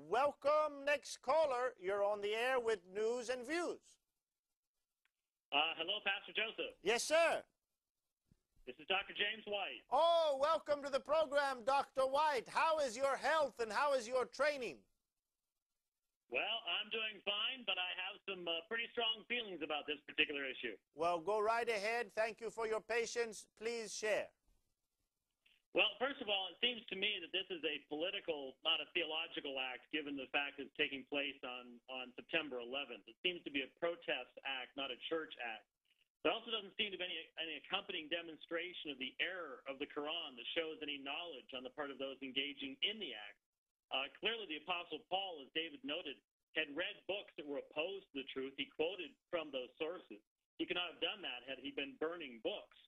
Welcome, next caller. You're on the air with News and Views. Hello, Pastor Joseph. Yes, sir. This is Dr. James White. Oh, welcome to the program, Dr. White. How is your health and how is your training? Well, I'm doing fine, but I have some pretty strong feelings about this particular issue. Well, go right ahead. Thank you for your patience. Please share. Well, first of all, it seems to me that this is a political, not a theological act, given the fact that it's taking place on September 11th. It seems to be a protest act, not a church act. There also doesn't seem to be any accompanying demonstration of the error of the Qu'ran that shows any knowledge on the part of those engaging in the act. Clearly, the Apostle Paul, as David noted, had read books that were opposed to the truth. He quoted from those sources. He could not have done that had he been burning books.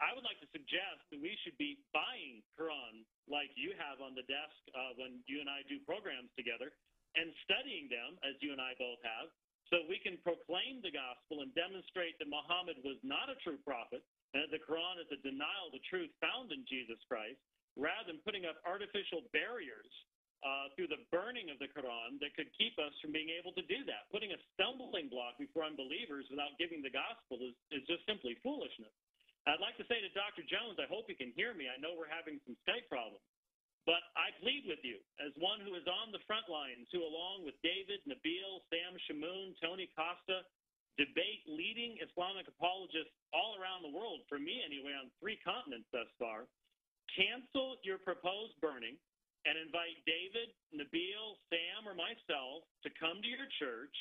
I would like to suggest that we should be buying Quran like you have on the desk when you and I do programs together and studying them, as you and I both have, so we can proclaim the gospel and demonstrate that Muhammad was not a true prophet and that the Quran is a denial of the truth found in Jesus Christ, rather than putting up artificial barriers through the burning of the Quran that could keep us from being able to do that. Putting a stumbling block before unbelievers without giving the gospel is just simply foolishness. I'd like to say to Dr. Jones, I hope you can hear me. I know we're having some Skype problems. But I plead with you, as one who is on the front lines, who along with David, Nabil, Sam Shamoun, Tony Costa, debate leading Islamic apologists all around the world, for me anyway, on 3 continents thus far, cancel your proposed burning and invite David, Nabil, Sam, or myself to come to your church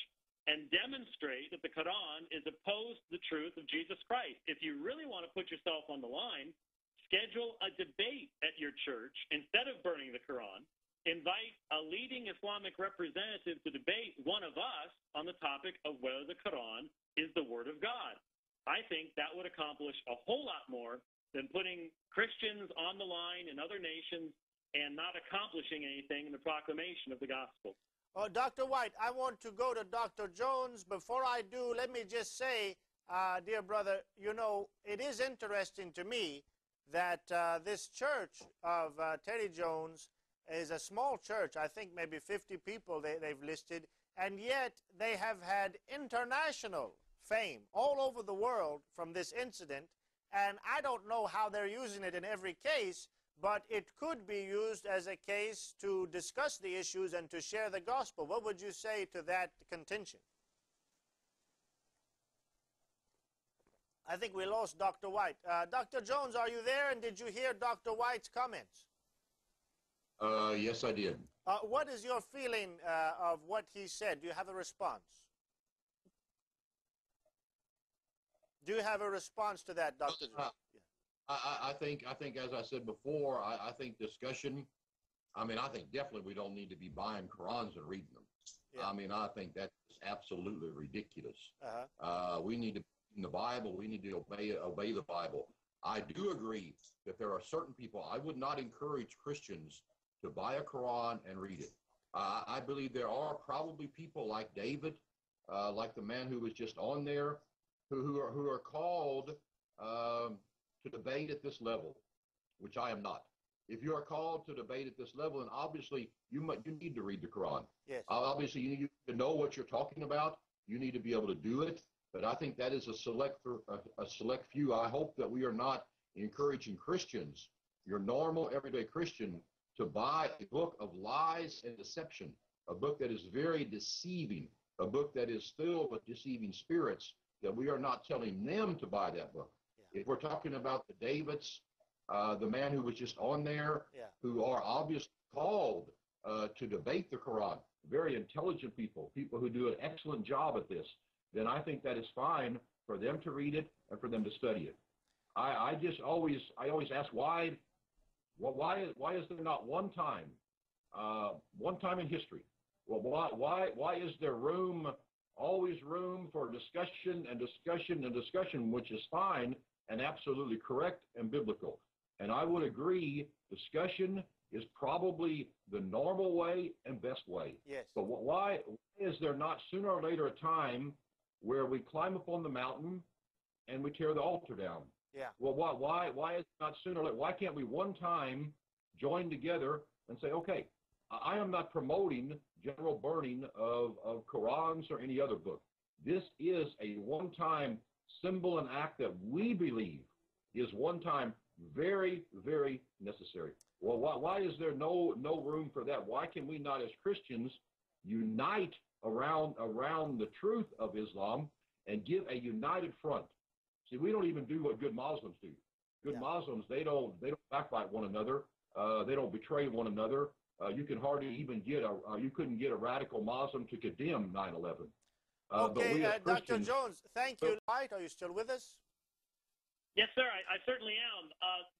and demonstrate that the Quran is opposed to the truth of Jesus Christ. If you really want to put yourself on the line, schedule a debate at your church instead of burning the Quran. Invite a leading Islamic representative to debate one of us on the topic of whether the Quran is the Word of God. I think that would accomplish a whole lot more than putting Christians on the line in other nations and not accomplishing anything in the proclamation of the gospel. Oh, Dr. White, I want to go to Dr. Jones. Before I do, let me just say, dear brother, you know, it is interesting to me that this church of Terry Jones is a small church. I think maybe 50 people they've listed, and yet they have had international fame all over the world from this incident, and I don't know how they're using it in every case, but it could be used as a case to discuss the issues and to share the gospel. What would you say to that contention? I think we lost Dr. White. Dr. Jones, are you there, and did you hear Dr. White's comments? Yes, I did. What is your feeling of what he said? Do you have a response? Do you have a response to that, Dr. Jones? I think, as I said before, I think discussion, I think definitely we don't need to be buying Qurans and reading them. Yeah. I think that's absolutely ridiculous. We need to, in the Bible, we need to obey the Bible. I do agree that there are certain people, I would not encourage Christians to buy a Quran and read it. I believe there are probably people like David, like the man who was just on there, who are called to debate at this level, which I am not. If you are called to debate at this level, then obviously you need to read the Quran. Yes. Obviously, you need to know what you're talking about. You need to be able to do it. But I think that is a select few. I hope that we are not encouraging Christians, your normal everyday Christian, to buy a book of lies and deception, a book that is very deceiving, a book that is filled with deceiving spirits, that we are not telling them to buy that book. Yeah. If we're talking about the Davids, the man who was just on there, who are obviously called to debate the Quran, very intelligent people who do an excellent job at this, then I think that is fine for them to read it and for them to study it. I always ask why is there not one time in history? Well, why is there always room for discussion and discussion and discussion, which is fine and absolutely correct and biblical. And I would agree, discussion is probably the normal way and best way. Yes. But why is there not sooner or later a time where we climb up on the mountain and we tear the altar down? Yeah. Well, why is it not sooner or later? Why can't we one time join together and say, okay, I am not promoting general burning of Qurans or any other book. This is a one-time symbol and act that we believe is one-time very, very necessary. Well, why is there no room for that? Why can we not, as Christians, unite around the truth of Islam and give a united front? See, we don't even do what good Muslims do. Good Muslims, they don't backbite one another. They don't betray one another. You can hardly even you couldn't get a radical Muslim to condemn 9/11. Okay, Dr. Jones, thank you. Right, are you still with us? Yes, sir, I certainly am.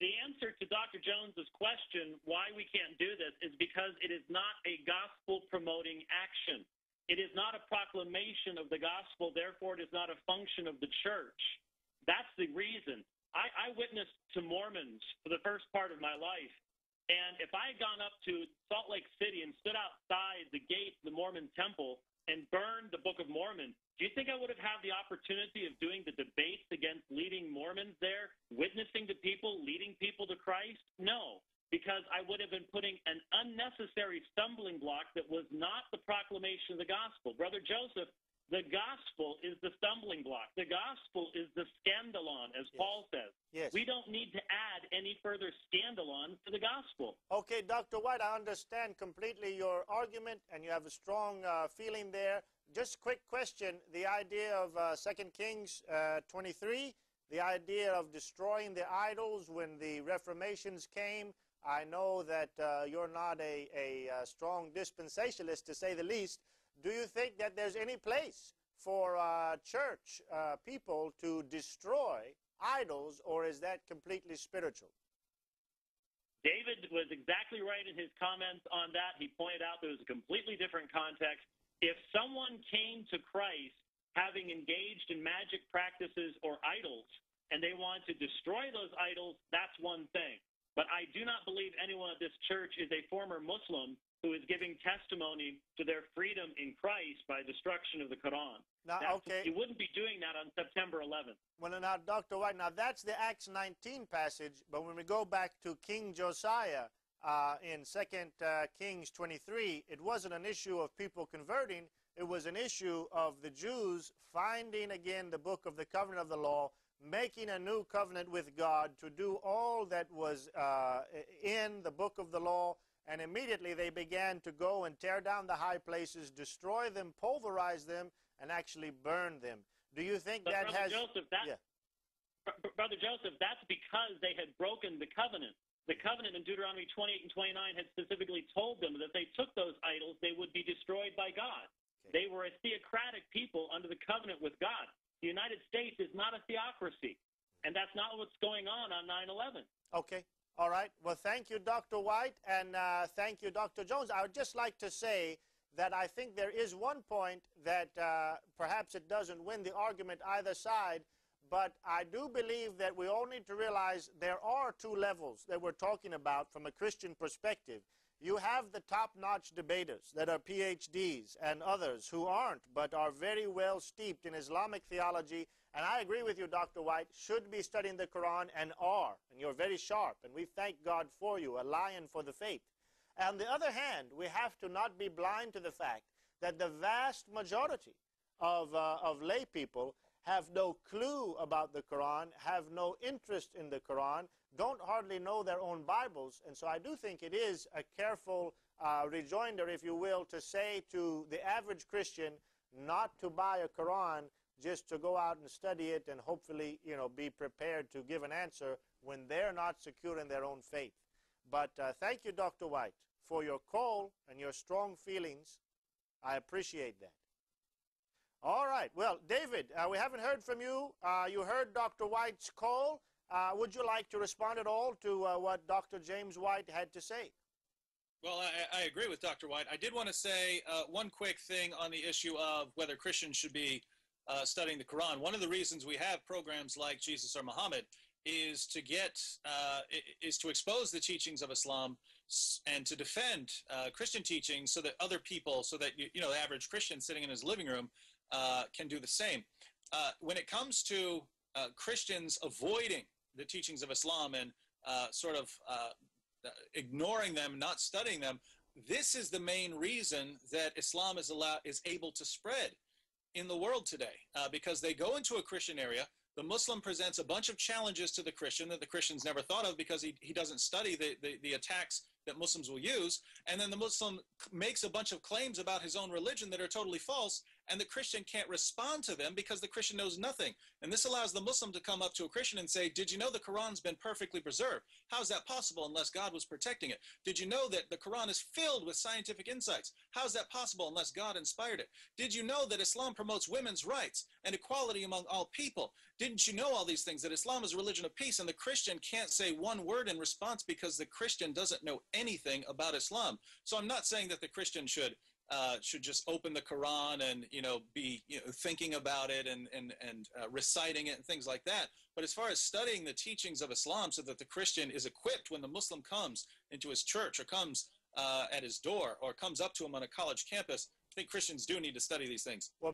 The answer to Dr. Jones's question, why we can't do this, is because it is not a gospel-promoting action. It is not a proclamation of the gospel, therefore it is not a function of the church. That's the reason. I witnessed to Mormons for the first part of my life, and if I had gone up to Salt Lake City and stood outside the gate of the Mormon temple and burned the Book of Mormon, do you think I would have had the opportunity of doing the debates against leading Mormons there, witnessing to people, leading people to Christ? No, because I would have been putting an unnecessary stumbling block that was not the proclamation of the gospel. Brother Joseph, the gospel is the stumbling block. The gospel is the scandalon, as Paul says. Yes. We don't need to add any further scandalon to the gospel. Okay, Dr. White, I understand completely your argument, and you have a strong feeling there. Just quick question, the idea of 2 Kings 23, the idea of destroying the idols when the Reformations came. I know that you're not a strong dispensationalist, to say the least. Do you think that there's any place for church people to destroy idols, or is that completely spiritual? David was exactly right in his comments on that. He pointed out there was a completely different context. If someone came to Christ having engaged in magic practices or idols, and they want to destroy those idols, that's one thing. But I do not believe anyone at this church is a former Muslim who is giving testimony to their freedom in Christ by destruction of the Quran. Now, okay. You wouldn't be doing that on September 11th. Well, now, Dr. White, now that's the Acts 19 passage, but when we go back to King Josiah in 2 Kings 23, it wasn't an issue of people converting. It was an issue of the Jews finding again the book of the covenant of the law, making a new covenant with God to do all that was in the book of the law, and immediately they began to go and tear down the high places, destroy them, pulverize them, and actually burn them. Do you think but that Brother has... Joseph, yeah. Brother Joseph, that's because they had broken the covenant. The covenant in Deuteronomy 28 and 29 had specifically told them that if they took those idols, they would be destroyed by God. Okay. They were a theocratic people under the covenant with God. The United States is not a theocracy, and that's not what's going on 9/11. Okay. All right. Well, thank you, Dr. White, and thank you, Dr. Jones. I would just like to say that I think there is one point that perhaps it doesn't win the argument either side, but I do believe that we all need to realize there are two levels that we're talking about from a Christian perspective. You have the top-notch debaters that are PhDs and others who aren't, but are very well steeped in Islamic theology. And I agree with you, Dr. White, should be studying the Quran and are. And you're very sharp, and we thank God for you, a lion for the faith. On the other hand, we have to not be blind to the fact that the vast majority of lay people have no clue about the Quran, have no interest in the Quran, don't hardly know their own Bibles. And so I do think it is a careful rejoinder, if you will, to say to the average Christian not to buy a Quran just to go out and study it and hopefully, be prepared to give an answer when they're not secure in their own faith. But thank you, Dr. White, for your call and your strong feelings. I appreciate that. All right. Well, David, we haven't heard from you. You heard Dr. White's call. Would you like to respond at all to what Dr. James White had to say? Well, I agree with Dr. White. I did want to say one quick thing on the issue of whether Christians should be studying the Quran. One of the reasons we have programs like Jesus or Muhammad is to expose the teachings of Islam and to defend Christian teachings so that other people, so that the average Christian sitting in his living room can do the same. When it comes to Christians avoiding the teachings of Islam and ignoring them, not studying them, this is the main reason that Islam is able to spread in the world today, because they go into a Christian area. The Muslim presents a bunch of challenges to the Christian that the Christians never thought of, because he doesn't study the attacks that Muslims will use. And then the Muslim makes a bunch of claims about his own religion that are totally false, and the Christian can't respond to them because the Christian knows nothing. And this allows the Muslim to come up to a Christian and say, did you know the Quran's been perfectly preserved? How is that possible unless God was protecting it? Did you know that the Quran is filled with scientific insights? How is that possible unless God inspired it? Did you know that Islam promotes women's rights and equality among all people? Didn't you know all these things, that Islam is a religion of peace? And the Christian can't say one word in response because the Christian doesn't know anything about Islam. So I'm not saying that the Christian should just open the Quran and be thinking about it and reciting it and things like that. But as far as studying the teachings of Islam so that the Christian is equipped when the Muslim comes into his church or comes at his door or comes up to him on a college campus, I think Christians do need to study these things. Well,